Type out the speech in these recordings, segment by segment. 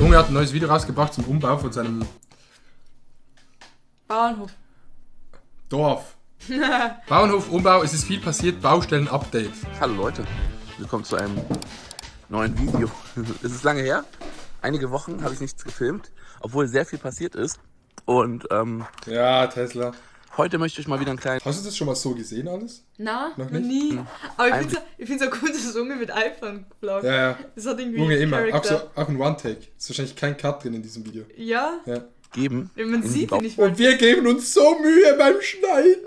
Junge hat ein neues Video rausgebracht zum Umbau von seinem Bauernhof. Dorf. Bauernhof, Umbau, es ist viel passiert, Baustellen-Update. Hallo Leute, willkommen zu einem neuen Video. Es ist lange her, einige Wochen habe ich nichts gefilmt, obwohl sehr viel passiert ist. Und Ja, Tesla. heute möchte ich mal wieder einen kleinen... Hast du das schon mal so gesehen alles? Na, Noch noch nicht? nie. Aber ich finde es auch gut, dass das Junge mit iPhone vloggt. Ja, ja. Das hat irgendwie Junge, immer. Charakter. Auch ein One-Take. Ist wahrscheinlich kein Cut drin in diesem Video. Ja, Ja. geben. man in sieht Bau- ihn nicht mal. Und wir geben uns so Mühe beim Schneiden.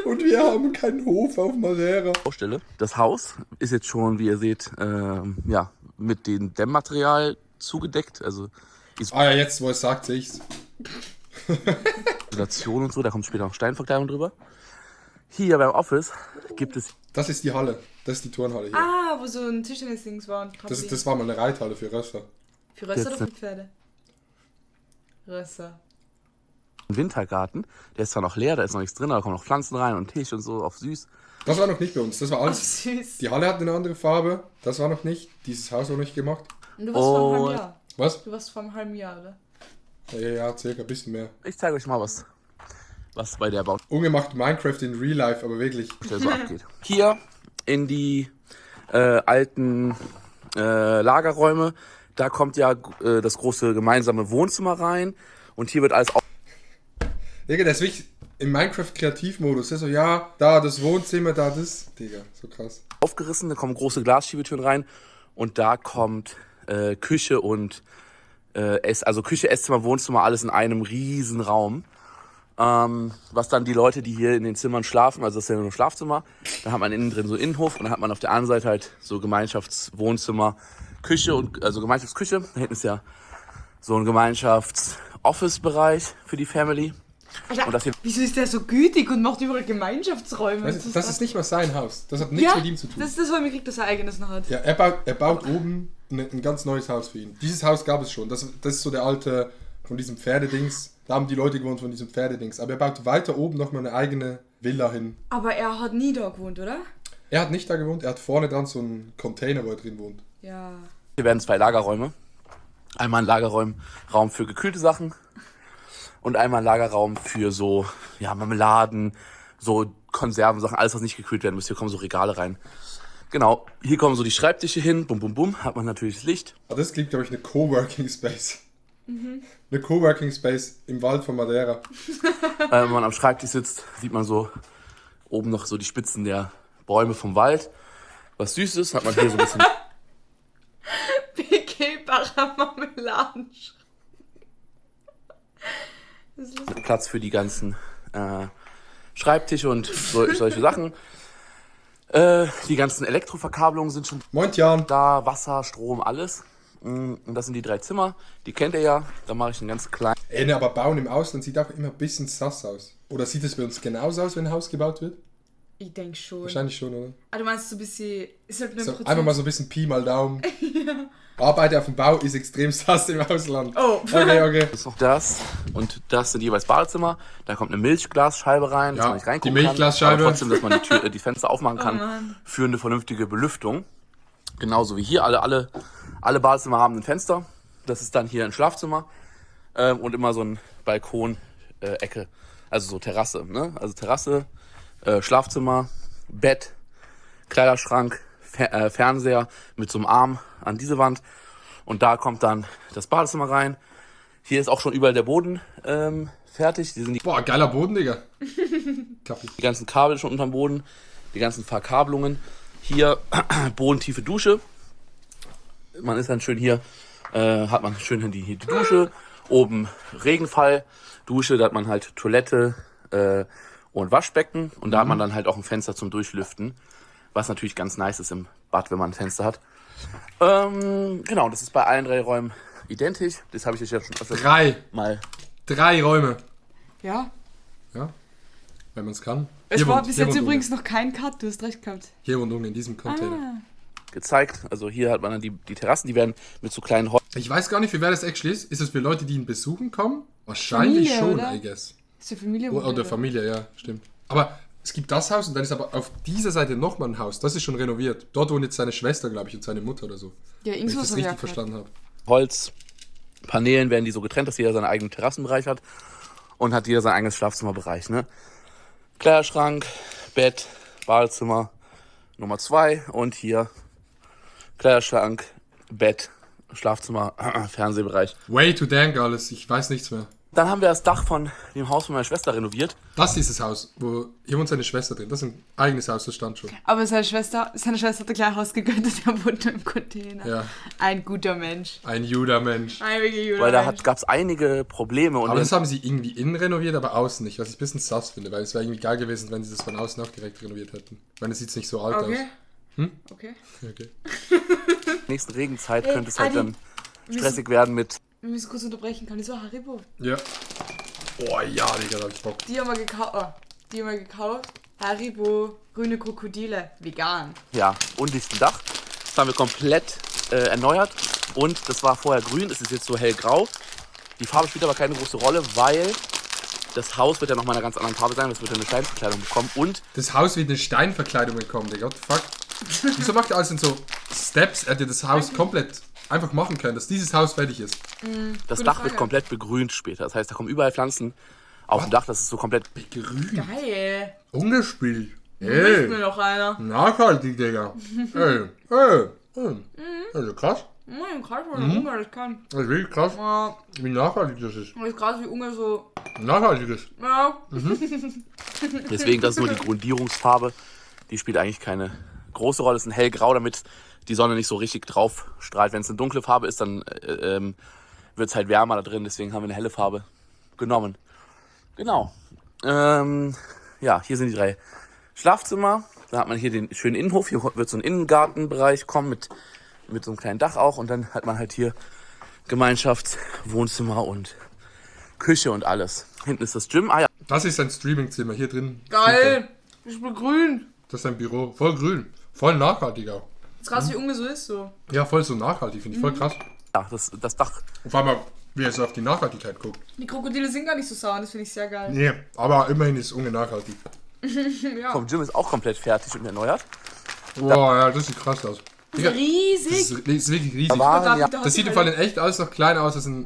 Und wir haben keinen Hof auf Madeira. Baustelle. Das Haus ist jetzt schon, wie ihr seht, ja, mit dem Dämmmaterial zugedeckt, also Ah ja, jetzt, wo er es sagt, sehe ich's. Isolation und so, da kommt später noch Steinverkleidung drüber. Hier beim Office gibt es Das ist die Halle. Das ist die Turnhalle hier. Ah, wo so ein Tischtennis-Dings war. Das war mal eine Reithalle für Rösser. Für Rösser Jetzt- oder für Pferde? Rösser. einen Wintergarten, der ist zwar noch leer, da ist noch nichts drin, da kommen noch Pflanzen rein und Tisch und so auf süß. Das war noch nicht bei uns. Das war Oh, alles. süß. Die Halle hat eine andere Farbe. Das war noch nicht. Dieses Haus war noch nicht gemacht. Und du warst vor einem Und- halben Jahr. Was? Du warst vor einem halben Jahr, oder? Ja, circa ein bisschen mehr. Ich zeige euch mal was bei der Baustelle Unge macht Minecraft in Real Life, aber wirklich. so abgeht. Hier in die alten Lagerräume, da kommt ja das große gemeinsame Wohnzimmer rein und hier wird alles Digga, das ist wirklich im Minecraft-Kreativmodus. Der so, ja, da das Wohnzimmer, da das. Digga, so krass. aufgerissen, da kommen große Glasschiebetüren rein und da kommt Küche und also Küche, Esszimmer, Wohnzimmer, alles in einem riesen Raum. Was dann die Leute, die hier in den Zimmern schlafen, also das ist ja nur ein Schlafzimmer, da hat man innen drin so Innenhof und dann hat man auf der anderen Seite halt so Gemeinschaftswohnzimmer, Küche und also Gemeinschaftsküche. Da hinten ist ja so ein Gemeinschafts-Office-Bereich für die Family. Alter, Und das hier- wieso ist der so gütig und macht überall Gemeinschaftsräume? Weißt du, das ist nicht mal sein Haus. Das hat nichts ja, mit ihm zu tun. das ist das, was mir kriegt, dass er eigenes noch hat. Ja, er baut oben ein ganz neues Haus für ihn. Dieses Haus gab es schon. Das ist so der alte von diesem Pferdedings. Da haben die Leute gewohnt von diesem Pferdedings. Aber er baut weiter oben nochmal eine eigene Villa hin. Aber er hat nie da gewohnt, oder? Er hat nicht da gewohnt. Er hat vorne dran so einen Container, wo er drin wohnt. Ja. Hier werden 2 Lagerräume. Einmal ein Raum für gekühlte Sachen und einmal ein Lagerraum für so ja, Marmeladen, so Konservensachen, alles was nicht gekühlt werden muss. Hier kommen so Regale rein. Genau, hier kommen so die Schreibtische hin, bum bum bum, hat man natürlich das Licht. Aber das klingt, glaube ich, eine Coworking Space. Eine Coworking Space im Wald von Madeira. Wenn man am Schreibtisch sitzt, sieht man so oben noch so die Spitzen der Bäume vom Wald. Was süß ist, hat man hier so ein bisschen Begehbarer Marmeladen. Das ist lustig. Platz für die ganzen Schreibtische und solche Sachen. Die ganzen Elektroverkabelungen sind schon Montjan. da, Wasser, Strom, alles. Und das sind die 3 Zimmer. Die kennt ihr ja. Da mache ich einen ganz kleinen. Ey, ne, aber Bauen im Ausland sieht auch immer ein bisschen sass aus. Oder sieht es bei uns genauso aus, wenn ein Haus gebaut wird? Ich denke schon. Wahrscheinlich schon, oder? Ah, du meinst so ein bisschen. Ist halt nur ein So, Prozent. einfach mal so ein bisschen Pi mal Daumen. Arbeit auf dem Bau ist extrem sass im Ausland. Oh. Okay. Das ist noch das. Und das sind jeweils Badezimmer. Da kommt eine Milchglasscheibe rein, dass Ja, man nicht reingucken die Milchglasscheibe. kann. Aber trotzdem, dass man die Fenster aufmachen kann Mann. für eine vernünftige Belüftung. Genauso wie hier. Alle Badezimmer haben ein Fenster. Das ist dann hier ein Schlafzimmer. Und immer so ein Balkon, Ecke. Also so Terrasse. Ne? Also Terrasse, Schlafzimmer, Bett, Kleiderschrank, Fernseher mit so einem Arm an diese Wand. Und da kommt dann das Badezimmer rein. Hier ist auch schon überall der Boden fertig. Die sind Boah, geiler Boden, Digga. Kappi. die ganzen Kabel schon unterm Boden, die ganzen Verkabelungen. Hier bodentiefe Dusche. Man ist dann schön hier, hat man schön die Dusche. Oben Regenfall, Dusche, da hat man halt Toilette und Waschbecken. Und da hat man dann halt auch ein Fenster zum Durchlüften. Was natürlich ganz nice ist im Bad, wenn man ein Fenster hat. Genau, das ist bei allen 3 Räumen identisch. Das habe ich euch ja schon öfter mal. 3 Räume. Ja. Ja, wenn man es kann. Es Hier war wohnt- bis hier jetzt wohnt übrigens noch kein Cut, du hast recht gehabt. Unge. Hier wohnt Unge in diesem Container. gezeigt. Also hier hat man dann die Terrassen, die werden mit so kleinen Ich weiß gar nicht, für wer das actually ist. Ist es für Leute, die ihn besuchen kommen? Wahrscheinlich Familie, schon, oder? I guess. Ist ja Familie. Oder Familie, ja, stimmt. Aber es gibt das Haus und dann ist aber auf dieser Seite nochmal ein Haus. Das ist schon renoviert. Dort wohnt jetzt seine Schwester, glaube ich, und seine Mutter oder so. Ja, Wenn ich irgendwas das habe ich richtig auch gehört. verstanden habe. Holz, Paneelen werden die so getrennt, dass jeder seinen eigenen Terrassenbereich hat und hat jeder sein eigenes Schlafzimmerbereich. Ne? Kleiderschrank, Bett, Badezimmer Nummer 2 und hier Kleiderschrank, Bett, Schlafzimmer, Fernsehbereich. Way too dank alles, ich weiß nichts mehr. Dann haben wir das Dach von dem Haus von meiner Schwester renoviert. Das ist dieses Haus, wo hier wohnt seine Schwester drin. Das ist ein eigenes Haus, das stand schon. Aber seine Schwester hat ein kleines Haus gegönnt, der wohnt im Container. Ja. Ein guter Mensch. Ein Juda-Mensch. Ein wirklich guter Weil da Mensch. gab es einige Probleme. Und Aber das haben sie irgendwie innen renoviert, aber außen nicht, was ich ein bisschen sass finde, weil es wäre irgendwie geil gewesen, wenn sie das von außen auch direkt renoviert hätten. Ich meine, es sieht nicht so alt Okay. aus. Okay. Okay. nächsten Regenzeit Ey, könnte es halt Adi, dann stressig werden mit... Wir müssen kurz unterbrechen. Kann ich so Haribo? Ja. Oh ja, Digga, da hab ich Bock. Die haben wir gekauft. Haribo, grüne Krokodile, vegan. Ja, undichten Dach. Das haben wir komplett erneuert und das war vorher grün, es ist jetzt so hellgrau. Die Farbe spielt aber keine große Rolle, weil das Haus wird ja nochmal eine ganz andere Farbe sein, das wird ja eine Steinverkleidung bekommen und... Das Haus wird eine Steinverkleidung bekommen, Digga. What the fuck? Wieso macht er alles in so Steps? Er hätte das Haus komplett einfach machen können, dass dieses Haus fertig ist. das gute Dach Frage. wird komplett begrünt später. Das heißt, da kommen überall Pflanzen auf dem Dach, das ist so komplett... Grün. Geil. Ungespielt. Hilft mir noch einer. Nachhaltig, Digga. Also krass. Krass, wie Ungar das kann. Das ist wirklich krass, Ja, wie nachhaltig das ist. das ist krass, wie Ungar so... Nachhaltig ist. Ja. Deswegen, das ist nur die Grundierungsfarbe. Die spielt eigentlich keine große Rolle. Es ist ein hellgrau, damit die Sonne nicht so richtig drauf strahlt. Wenn es eine dunkle Farbe ist, dann wird es halt wärmer da drin. Deswegen haben wir eine helle Farbe genommen. Genau. Ja, hier sind die 3 Schlafzimmer. Da hat man hier den schönen Innenhof. Hier wird so ein Innengartenbereich kommen mit so einem kleinen Dach auch. Und dann hat man halt hier Gemeinschaftswohnzimmer und Küche und alles. Hinten ist das Gym. Ah ja, Das ist sein Streamingzimmer hier drin. Geil. Ich bin grün. Das ist sein Büro. Voll grün. Voll nachhaltig auch. Das ist krass, wie Ungar so ist so. Ja, voll so nachhaltig. Finde ich voll krass. das Dach. Und vor allem, wie er so auf die Nachhaltigkeit guckt. Die Krokodile sind gar nicht so sauer, das finde ich sehr geil. Nee, aber immerhin ist Unge nachhaltig. Ja. Vom Gym ist auch komplett fertig und erneuert. Boah, ja, das sieht krass aus. Digga, das Riesig. ist wirklich riesig. Aber ja, Das sieht im Fall in echt alles noch kleiner aus als in.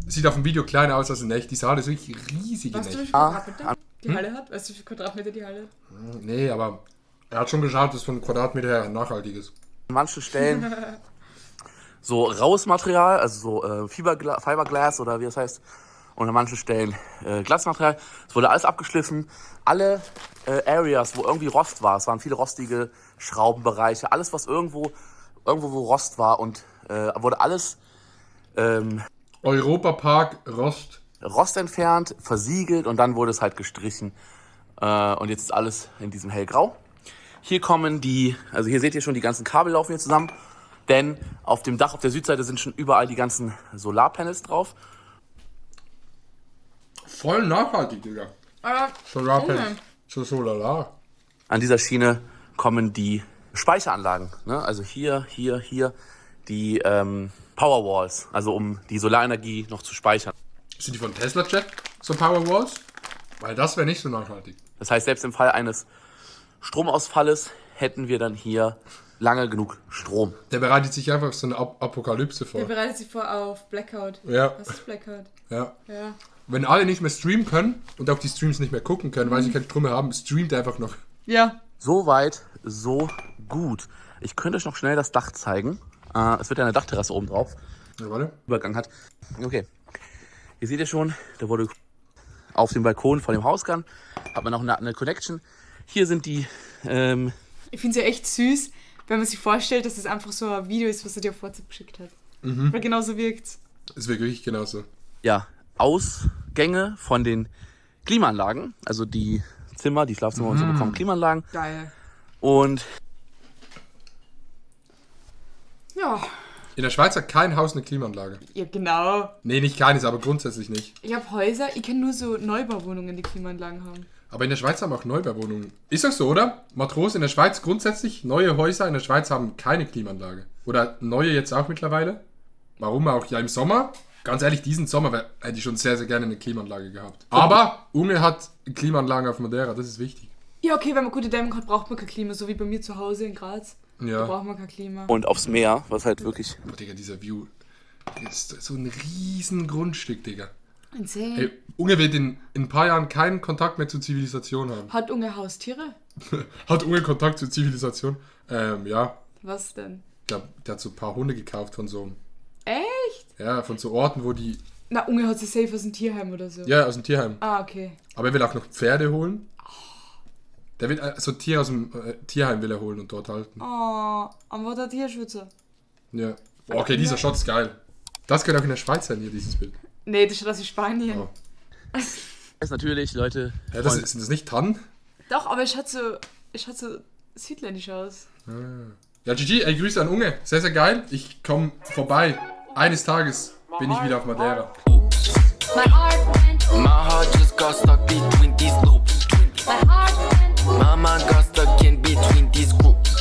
Sieht auf dem Video kleiner aus als in echt. Die Halle ist wirklich riesig in Weißt du, wie echt. viel Quadratmeter die Halle hat? Weißt du, wie viel Quadratmeter die Halle hat? Nee, aber er hat schon geschaut, dass von Quadratmeter her nachhaltig ist. an manchen Stellen so raues Material, also so Fiberglass oder wie das heißt. Und an manchen Stellen Glasmaterial. Es wurde alles abgeschliffen. Alle Areas, wo irgendwie Rost war, es waren viele rostige Schraubenbereiche, alles was irgendwo wo Rost war und wurde alles Europapark Rost. Rost entfernt, versiegelt und dann wurde es halt gestrichen. Und jetzt ist alles in diesem hellgrau. Hier kommen also hier seht ihr schon, die ganzen Kabel laufen hier zusammen. Denn auf dem Dach auf der Südseite sind schon überall die ganzen Solarpanels drauf. Voll nachhaltig, Digga. Aber Solarpanels. So Solar. An dieser Schiene kommen die Speicheranlagen. Ne? Also hier die Powerwalls, also um die Solarenergie noch zu speichern. Sind die von Tesla Jet so Powerwalls? Weil das wäre nicht so nachhaltig. Das heißt, selbst im Fall eines Stromausfalles hätten wir dann hier lange genug Strom. Der bereitet sich einfach so eine Apokalypse vor. der bereitet sich vor auf Blackout. Ja, Was ist Blackout? ja. Ja. Wenn alle nicht mehr streamen können und auch die Streams nicht mehr gucken können, weil sie keinen Strom mehr haben, streamt er einfach noch. Ja. So weit, so gut. Ich könnte euch noch schnell das Dach zeigen. Es wird ja eine Dachterrasse oben drauf. Ja, warte. Übergang hat. Okay. Ihr seht ja schon, da wurde auf dem Balkon vor dem Hausgang, hat man noch eine Connection. Hier sind die, Ich finde es ja echt süß, wenn man sich vorstellt, dass es einfach so ein Video ist, was er dir auf WhatsApp geschickt hat. Weil genau so wirkt's. Es wirkt wirklich genauso. ja, Ausgänge von den Klimaanlagen. Also die Zimmer, die Schlafzimmer und so bekommen Klimaanlagen. Geil. Und Ja. In der Schweiz hat kein Haus eine Klimaanlage. Ja, genau. Nee, nicht keines, aber grundsätzlich nicht. Ich habe Häuser, ich kenne nur so Neubauwohnungen, die Klimaanlagen haben. Aber in der Schweiz haben auch Neubauwohnungen. Ist das so, oder? Matrose in der Schweiz grundsätzlich, neue Häuser in der Schweiz haben keine Klimaanlage. Oder neue jetzt auch mittlerweile. Warum auch? Ja, im Sommer. Ganz ehrlich, diesen Sommer hätte ich schon sehr, sehr gerne eine Klimaanlage gehabt. Aber Unge hat Klimaanlagen auf Madeira, das ist wichtig. Ja, okay, wenn man gute Dämmung hat, braucht man kein Klima, so wie bei mir zu Hause in Graz. Da Ja. braucht man kein Klima. aufs Meer, was halt wirklich... Oh, Digga, dieser View. Das ist so ein riesen Grundstück, Digga. Insane. Ey, Unge wird in ein paar Jahren keinen Kontakt mehr zur Zivilisation haben. Hat Unge Haustiere? Hat Unge Kontakt zur Zivilisation? Ja. Was denn? Ich glaube, der hat so ein paar Hunde gekauft von so... Echt? Ja, von so Orten, wo die... Na, Unge hat sie safe aus dem Tierheim oder so. Ja, aus dem Tierheim. Ah, okay. Aber er will auch noch Pferde holen. Der will so Tiere aus dem Tierheim will er holen und dort halten. Oh, aber der Tierschützer. Ja. Oh, okay, dieser Shot ist geil. Das könnte auch in der Schweiz sein, hier, dieses Bild. Nee, das schaut aus wie Spanien. Oh. Das ist natürlich, Leute. Ja, sind das nicht Tannen? Doch, aber es schaut so südländisch aus. Ja, GG, ey, Grüße an Unge. Sehr, sehr geil. Ich komme vorbei. Eines Tages bin ich wieder auf Madeira. My heart just got stuck between these loops. My heart went. Mama got stuck in between these groups.